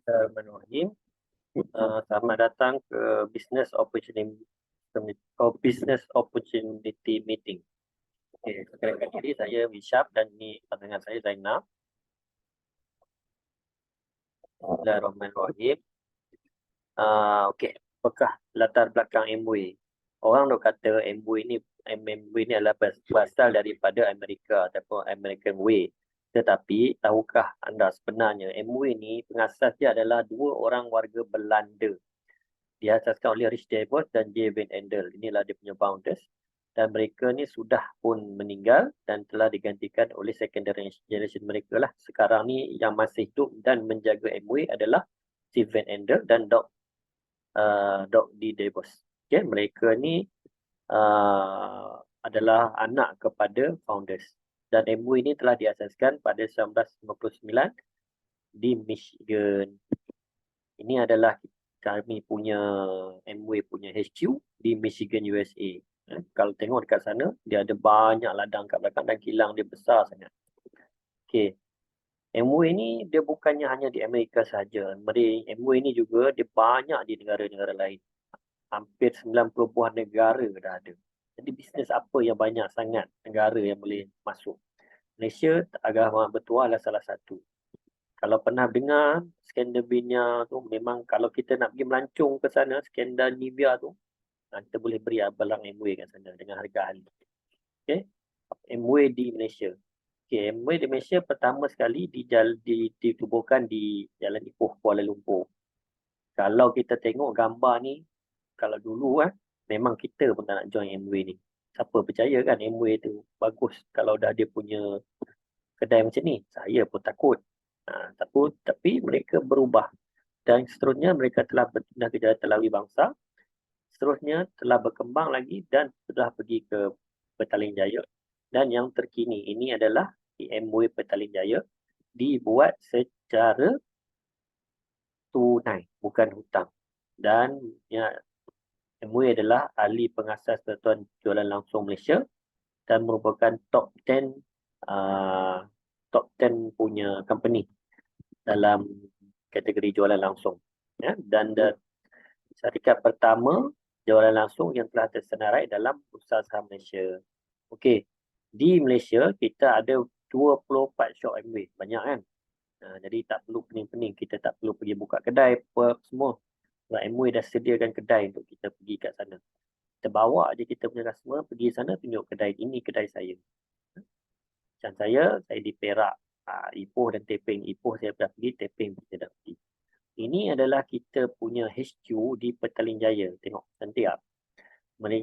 Bismillahirrahmanirrahim. Selamat datang ke Business Opportunity Meeting. Okay, perkenalkan diri, saya Wishab dan ini dengan saya Zainab. Bismillahirrahmanirrahim. Okey, apakah latar belakang MWay? Orang dok kata MWay ni adalah berasal daripada Amerika ataupun American Way. Tetapi tahukah anda sebenarnya MWay ni pengasas dia adalah dua orang warga Belanda. Diasaskan oleh Rich Devos dan J. Van Andel. Inilah dia punya founders. Dan mereka ni sudah pun meninggal dan telah digantikan oleh second generation mereka lah. Sekarang ni yang masih hidup dan menjaga MWay adalah Steve Van Andel dan Doc D. Devos. Okay, mereka ni adalah anak kepada founders. Dan MWay ni telah diasaskan pada 1959 di Michigan. Ini adalah kami punya MWay punya HQ di Michigan, USA. Kalau tengok dekat sana, dia ada banyak ladang kat belakang dan kilang dia besar sangat. Okay. MWay ni dia bukannya hanya di Amerika sahaja. MWay ni juga dia banyak di negara-negara lain. Hampir 90 buah negara dah ada. Jadi bisnes apa yang banyak sangat negara yang boleh masuk. Malaysia agama bertuah adalah salah satu. Kalau pernah dengar Scandinavia tu, memang kalau kita nak pergi melancong ke sana, Scandinavia tu, kita boleh beri abang MWay kat sana dengan harga ahli. Okay. MWay di Malaysia. Okay, MWay di Malaysia pertama sekali ditubuhkan di Jalan Ipoh, Kuala Lumpur. Kalau kita tengok gambar ni, kalau dulu memang kita pun tak nak join MWay ni. Siapa percaya kan MWay tu bagus kalau dah dia punya kedai macam ni. Saya pun takut. Tapi mereka berubah. Dan seterusnya mereka telah berpindah ke Jalan Telawi Bangsa. Seterusnya telah berkembang lagi dan sudah pergi ke Petaling Jaya. Dan yang terkini ini adalah MWay Petaling Jaya dibuat secara tunai, bukan hutang. Dan MWay adalah ahli pengasas Persatuan Jualan Langsung Malaysia dan merupakan top 10 punya company dalam kategori jualan langsung. Ya, dan syarikat pertama jualan langsung yang telah tersenarai dalam Bursa Saham Malaysia. Okey, di Malaysia kita ada 24 shop MWay, banyak kan? Jadi tak perlu pening-pening, kita tak perlu pergi buka kedai apa semua. Sebab MWay dah sediakan kedai untuk kita pergi kat sana. Kita bawa je kita punya customer pergi sana, tunjuk kedai ini, kedai saya. Macam saya di Perak, Ipoh dan Teping. Ipoh saya dah pergi, Teping saya dah pergi. Ini adalah kita punya HQ di Petaling Jaya. Tengok, cantik tak?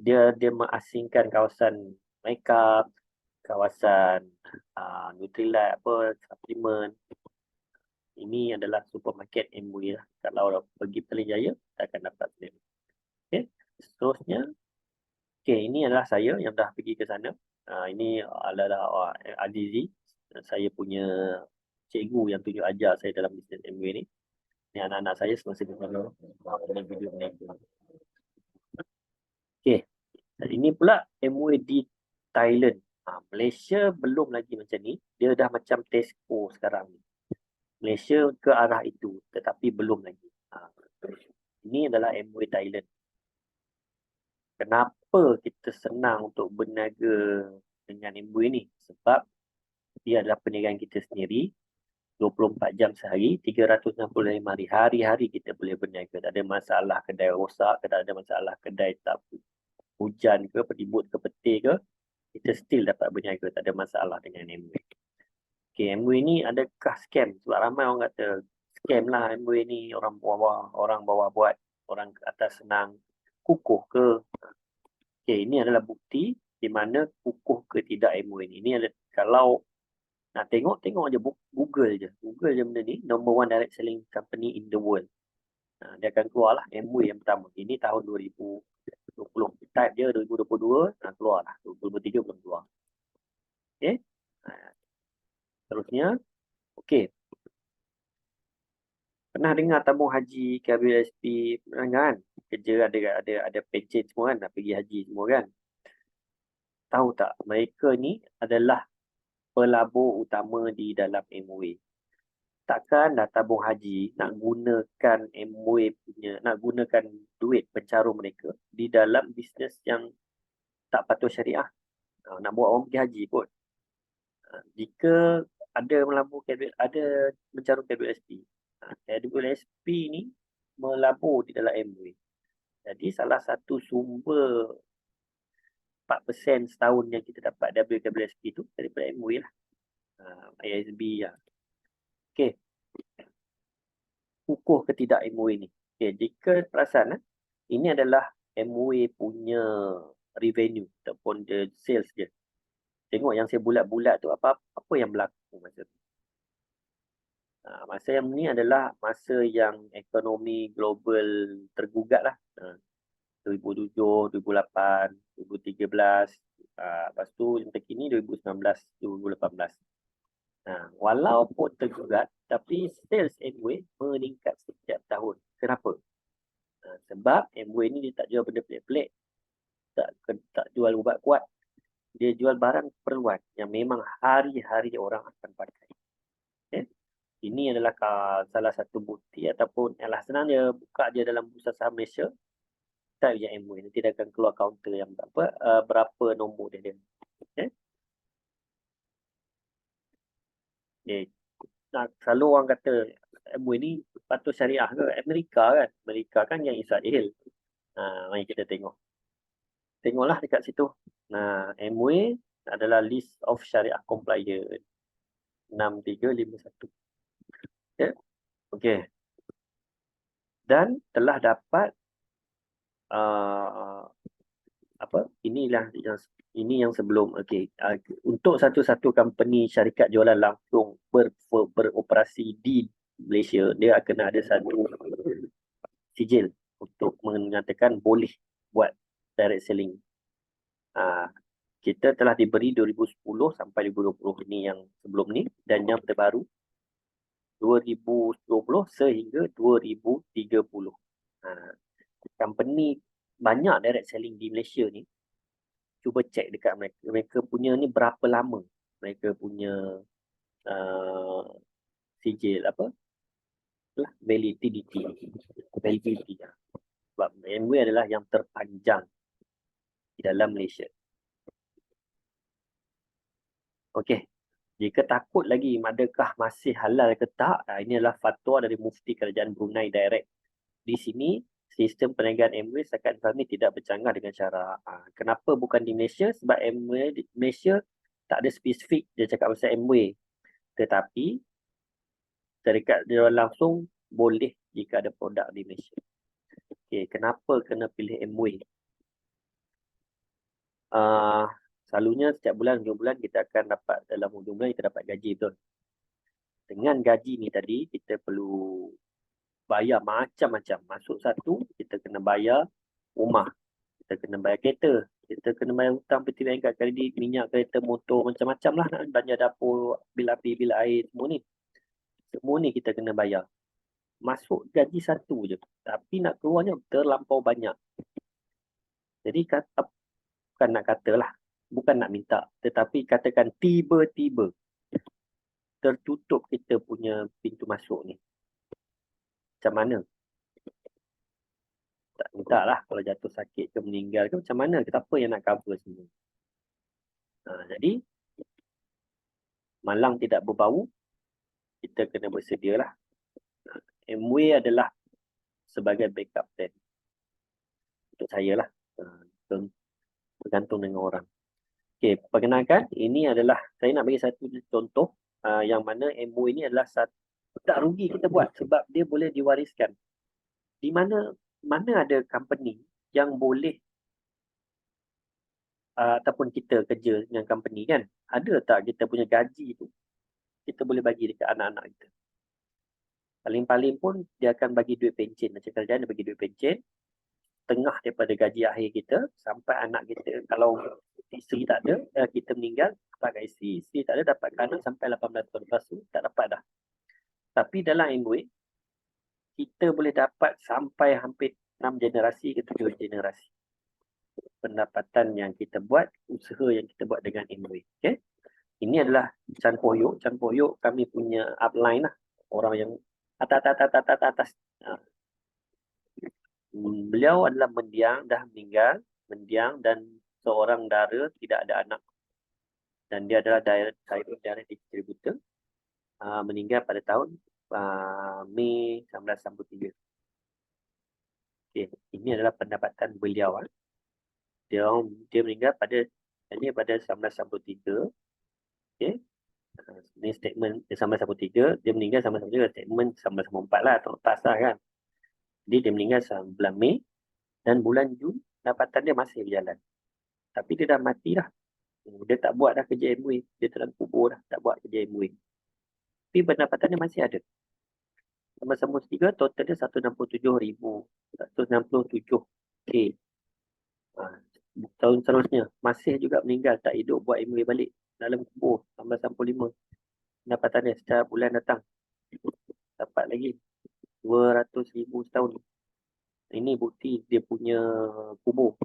Dia mengasingkan kawasan makeup, kawasan Nutrilite, suplemen. Ini adalah supermarket MWay lah. Kalau pergi Petaling Jaya, kita akan dapat dia. Okay. Seterusnya, ini adalah saya yang dah pergi ke sana. Ini adalah Azizi, saya punya cikgu yang tunjuk ajar saya dalam bisnes MWay ni. Ini anak-anak saya semasa di sana. Dalam video ni. Okay. Ini pula MWay di Thailand. Malaysia belum lagi macam ni. Dia dah macam Tesco sekarang ni. Malaysia ke arah itu, tetapi belum lagi. Ini adalah MWay Thailand. Kenapa kita senang untuk berniaga dengan MWay ni? Sebab dia adalah perniagaan kita sendiri, 24 jam sehari, 365 hari. Hari-hari kita boleh berniaga. Tak ada masalah kedai rosak, tak ada masalah kedai tak hujan ke, pedibut ke, petir ke. Kita still dapat berniaga. Tak ada masalah dengan MWay. Okay, MWay ni adakah scam? Sebab ramai orang kata, scam lah MWay ni. Orang bawah buat, orang atas senang. Kukuh ke? Okay, ini adalah bukti di mana kukuh ke tidak MWay ni. Ini adalah, kalau nak tengok aja Google je. Google je benda ni. Number 1 direct selling company in the world. Dia akan keluar lah MWay yang pertama. Ini tahun 2020. Type je 2022. Keluar lah. 2023 belum keluar. Okay. Terusnya. Okay. Pernah dengar tabung haji KWSP? Pernah kan? Kerja ada pencen semua kan. Nak pergi haji semua kan. Tahu tak? Mereka ni adalah pelabur utama di dalam MWay. takkan dah tabung haji nak gunakan MWay punya, nak gunakan duit pencarum mereka di dalam bisnes yang tak patuh syariah. Nak buat orang pergi haji pun. Jika ada melabur ada mencarum KWSP. KWSP ni melabur di dalam MWay. Jadi salah satu sumber 4% setahun yang kita dapat WKWSP tu daripada MWay lah. ISB lah. Okey. Kukuh ke tidak MWay ni? Okey, jika perasan ini adalah MWay punya revenue ataupun the sales dia. Tengok yang saya bulat-bulat tu apa yang berlaku masa tu. Masa yang ni adalah masa yang ekonomi global tergugat lah. 2007, 2008, 2013. Lepas tu yang terkini 2019, 2018. Walaupun tergugat, tapi sales MWay meningkat setiap tahun. Kenapa? Sebab MWay ni dia tak jual benda pelik-pelik. Tak jual ubat kuat. Dia jual barang keperluan yang memang hari-hari orang akan pakai. Okay? Ini adalah salah satu bukti ataupun ialah senang dia buka dia dalam bursa saham Malaysia. Type je MWay. Nanti dia akan keluar counter yang berapa nombor dia. Okay? Selalu orang kata MWay ni patuh syariah ke? Amerika kan? Amerika kan yang Israel. Mari kita tengok. Tengoklah dekat situ. MWay adalah list of syariah compliant 6351. Okey. Dan telah dapat ini yang sebelum. Okey. Untuk satu-satu company syarikat jualan langsung beroperasi di Malaysia, dia akan ada satu sijil untuk mengatakan boleh buat direct selling. Kita telah diberi 2010 sampai 2020 ini yang sebelum ni, dan yang terbaru 2020 sehingga 2030. Company banyak direct selling di Malaysia ni, cuba cek dekat mereka. Mereka punya ni berapa lama mereka punya sijil validity. Sebab MWay adalah yang terpanjang di dalam Malaysia. Okey. Jika takut lagi adakah masih halal ke tak, ini adalah fatwa dari Mufti Kerajaan Brunei Direct. Di sini sistem perniagaan MWay setakat kami tidak bercanggah dengan syarak. Kenapa bukan di Malaysia? Sebab MWay di Malaysia tak ada spesifik dia cakap pasal MWay. Tetapi syarikat dia langsung boleh jika ada produk di Malaysia. Okey, kenapa kena pilih MWay? Selalunya setiap bulan, hujung bulan kita akan dapat, dalam hujung bulan kita dapat gaji, betul? Dengan gaji ni tadi, kita perlu bayar macam-macam. Masuk satu, kita kena bayar rumah. Kita kena bayar kereta. Kita kena bayar hutang PTBN, kredit, minyak, kereta, motor, macam-macam lah. Nak belanja dapur, bil api, bil air, semua ni. Semua ni kita kena bayar. Masuk gaji satu je. Tapi nak keluarnya terlampau banyak. Jadi bukan nak katalah, bukan nak minta. Tetapi katakan tiba-tiba tertutup kita punya pintu masuk ni. Macam mana? Tak minta lah kalau jatuh sakit ke meninggal ke macam mana? Apa yang nak cover semua? Jadi, malang tidak berbau, kita kena bersedialah. MWay adalah sebagai backup plan. Untuk saya lah. Bergantung dengan orang. Okey, perkenalkan, ini adalah, saya nak bagi satu contoh yang mana MWay ini adalah tak rugi kita buat sebab dia boleh diwariskan. Di mana ada company yang boleh ataupun kita kerja dengan company kan, ada tak kita punya gaji tu kita boleh bagi dekat anak-anak kita. Paling-paling pun dia akan bagi duit pencen. Macam kerajaan dia bagi duit pencen tengah daripada gaji akhir kita sampai anak kita, kalau isteri tak ada, kita meninggal dapat isteri tak ada, dapat anak sampai 18 tahun lepas tu tak dapat dah. Tapi dalam MWay kita boleh dapat sampai hampir 6 generasi ke 7 generasi pendapatan yang kita buat, usaha yang kita buat dengan MWay. Okay? Ini adalah Chan Poh Yok. Chan Poh Yok kami punya upline lah. orang yang atas. Beliau adalah mendiang, dah meninggal, mendiang dan seorang dara tidak ada anak. Dan dia adalah direct distributor, meninggal pada tahun Mei 1963. Okay. Ini adalah pendapatan beliau. Dia meninggal pada 1963. Okay. Ini statement 1963, dia meninggal 1963, statement 1964 lah, tak sah kan. Jadi dia meninggal 9 Mei dan bulan Jun pendapatan dia masih berjalan. Tapi dia dah mati dah. Dia tak buat dah kerja MWay. Dia telah kubur dah, tak buat kerja MWay. Tapi pendapatan dia masih ada. 1963 total dia 167,167K. Tahun seterusnya masih juga meninggal, tak hidup, buat MWay balik dalam kubur 1965. Pendapatan dia setiap bulan datang dapat lagi 200,000 setahun. Ini bukti dia punya kubur.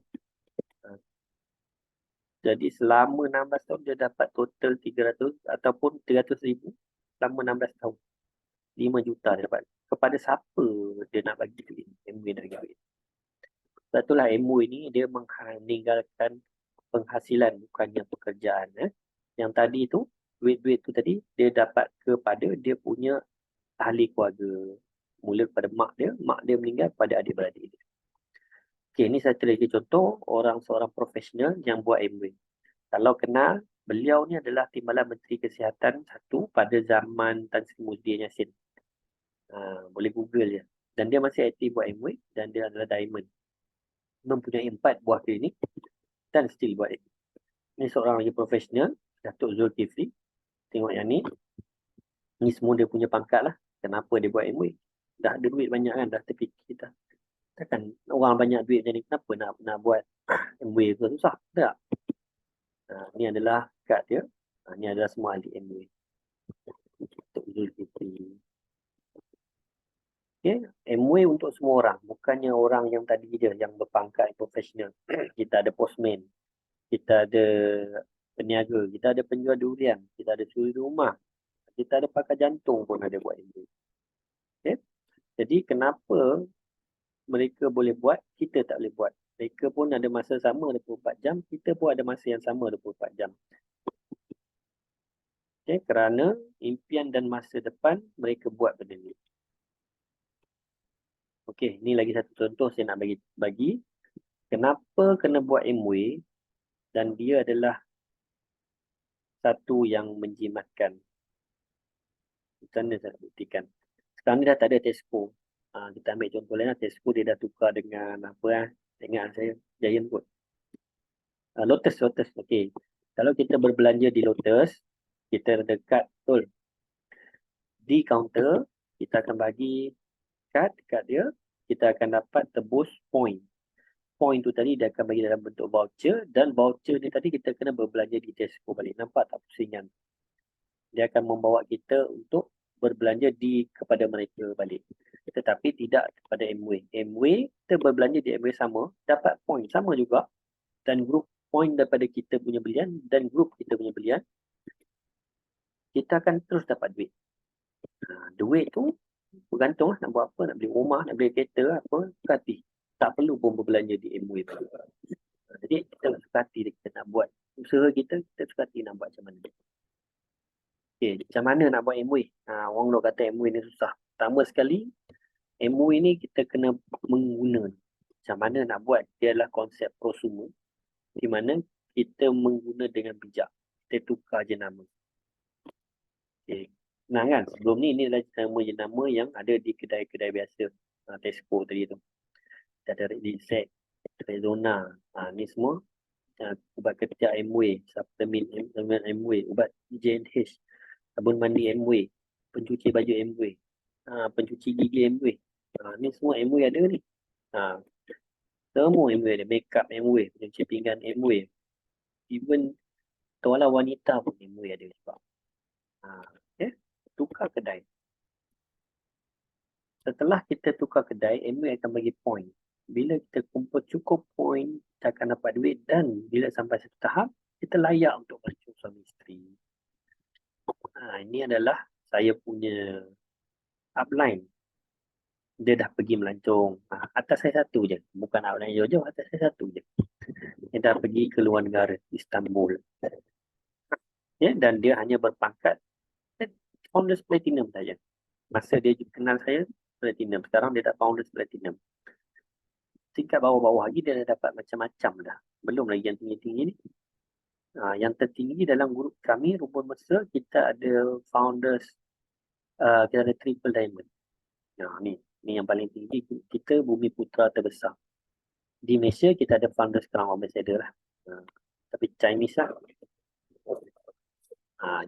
Jadi selama 16 tahun dia dapat total 300 ataupun 300,000 selama 16 tahun. 5 juta dia dapat. Kepada siapa dia nak bagi duit? MWay nak bagi duit. Sebab itulah MWay ni dia meninggalkan penghasilan, bukannya pekerjaan. Yang tadi tu, duit-duit tu tadi, dia dapat kepada dia punya ahli keluarga. Mula kepada mak dia meninggal pada adik-beradik dia. Okey, ni satu lagi contoh seorang profesional yang buat MWay. Kalau kenal, beliau ni adalah Timbalan Menteri Kesihatan satu pada zaman Tan Sri Muhyiddin Yassin. Boleh Google je. Dan dia masih aktif buat MWay dan dia adalah Diamond. Mempunyai 4 buah klinik dan still buat MWay. Ini seorang lagi profesional, Datuk Zulkifli. Tengok yang ni. Ni semua dia punya pangkat lah. Kenapa dia buat MWay? Dah ada duit banyak kan, dah terfikir kita. Takkan orang banyak duit macam ni, kenapa nak buat MWay tu susah? Tak? Ni adalah kad dia. Ni adalah semua ahli MWay. Datuk Zulkifli. Okay. MWay untuk semua orang. Bukannya orang yang tadi je, yang berpangkat profesional. Kita ada postman. Kita ada peniaga. Kita ada penjual durian. Kita ada suri rumah. Kita ada pakar jantung pun ada buat MWay. Okay. Jadi kenapa mereka boleh buat, kita tak boleh buat. Mereka pun ada masa sama 24 jam, kita pun ada masa yang sama 24 jam. Okay, kerana impian dan masa depan mereka buat benda ni. Okey, ni lagi satu contoh saya nak bagi. Kenapa kena buat MWay dan dia adalah satu yang menjimatkan. Macam mana saya nak buktikan? Sekarang ni dah tak ada Tesco. Kita ambil contoh lain lah. Tesco dia dah tukar dengan apa ingat saya, Giant kot. Lotus. Okey. Kalau kita berbelanja di Lotus, kita ada kad betul. Di kaunter, kita akan bagi kad dia, kita akan dapat tebus point. Point tu tadi dia akan bagi dalam bentuk voucher dan voucher ni tadi kita kena berbelanja di Tesco balik. Nampak tak pusingan? Dia akan membawa kita untuk berbelanja kepada mereka balik. Tetapi tidak kepada MWay. MWay, kita berbelanja di MWay sama, dapat point sama juga. Dan grup point daripada kita punya belian dan grup kita punya belian, kita akan terus dapat duit. Duit tu bergantung nak buat apa, nak beli rumah, nak beli kereta, apa, suka hati. Tak perlu pun berbelanja di MWay. Jadi kita suka hati kita nak buat usaha kita suka hati nak buat macam mana. Okay, macam mana nak buat MWay? Orang nak kata MWay ni susah. Pertama sekali, MWay ni kita kena mengguna. Macam mana nak buat? Dia adalah konsep prosumer. Di mana kita mengguna dengan bijak. Kita tukar jenama. Okay. Senang kan? Sebelum ni, ini adalah jenama yang ada di kedai-kedai biasa. Tesco tadi tu. Kita ada Redsec, Rexona. Ni semua ubat ketiak MWay, supplement MWay, ubat JNH, sabun mandi MWay, pencuci baju MWay, pencuci gigi MWay. Ni semua MWay ada ni. Semua MWay ada. Makeup MWay, pencuci pinggan MWay. Even tuala wanita pun MWay ada juga. Okay. Tukar kedai. Setelah kita tukar kedai, MWay akan bagi point. Bila kita kumpul cukup point, kita akan dapat duit dan bila sampai satu tahap, kita layak untuk berjumpa suami isteri. Ini adalah saya punya upline. Dia dah pergi melancong. Atas saya satu je. Bukan outline jauh-jauh, atas saya satu je. Dia dah pergi ke luar negara, Istanbul. Ya, dan dia hanya berpangkat Founders Platinum saja. Masa dia kenal saya, Platinum. Sekarang dia dah Founders Platinum. Tingkat bawah-bawah lagi dia dah dapat macam-macam dah. Belum lagi yang tinggi-tinggi ni. Yang tertinggi dalam grup kami, Rumpun Mesra, kita ada Founders, kita ada Triple Diamond. Ni yang paling tinggi. Kita Bumi Putra terbesar. Di Malaysia, kita ada Founders Crown Ambassador lah. Tapi Chinese lah.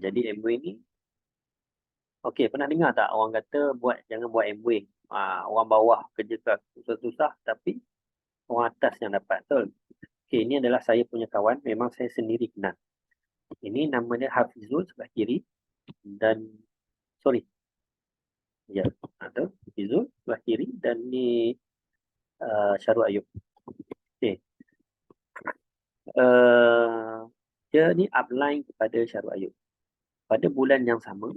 Jadi Amway ni, okey, pernah dengar tak orang kata jangan buat Amway. Orang bawah kerja susah-susah, tapi orang atas yang dapat. Betul? Okey, ini adalah saya punya kawan. Memang saya sendiri kenal. Ini nama dia Hafizul sebelah kiri. Dan, sorry. Ya, ada Hafizul sebelah kiri. Dan ni Syarul Ayub. Okey. Dia ni upline kepada Syarul Ayub. Pada bulan yang sama,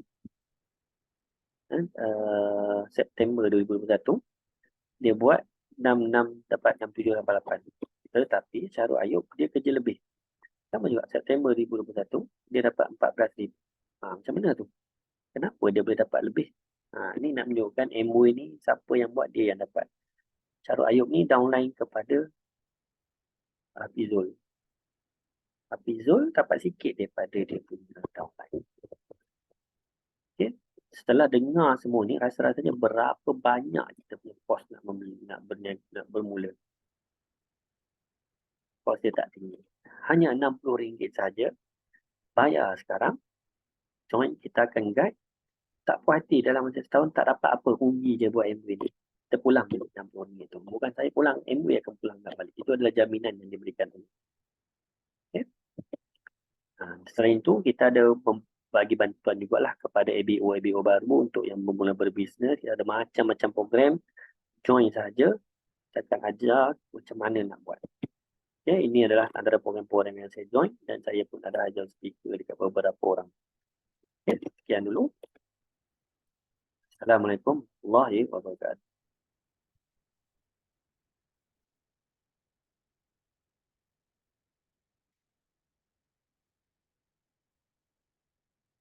September 2021, dia buat 66 dapat 6788. Tetapi Syarul Ayub dia kerja lebih. Sama juga September 2021 dia dapat 14,000. Macam mana tu? Kenapa dia boleh dapat lebih? Ini nak menunjukkan MOA ni siapa yang buat, dia yang dapat. Syarul Ayub ni downline kepada Hafizul. Hafizul dapat sikit daripada dia punya downline. Okay. Setelah dengar semua ni, rasa-rasanya berapa banyak kita punya kos nak membeli, nak bermula. Kos dia tak tinggi. Hanya RM60 saja. Bayar sekarang. Join, kita akan guide. Tak puas hati dalam masa setahun tak dapat apa, rugi je buat MW ni. Kita pulang balik RM60 tu. Bukan saya pulang, MW akan pulang balik. Itu adalah jaminan yang diberikan. Okay. Selain itu, kita ada bagi bantuan jugalah kepada ABO baru untuk yang bermula berbisnes. Kita ada macam-macam program. Join saja. Saya akan ajar macam mana nak buat. Okay, ini adalah antara program-program yang saya join dan saya pun ada ajar speaker dekat beberapa orang. Okay, sekian dulu. Assalamualaikum warahmatullahi wabarakatuh.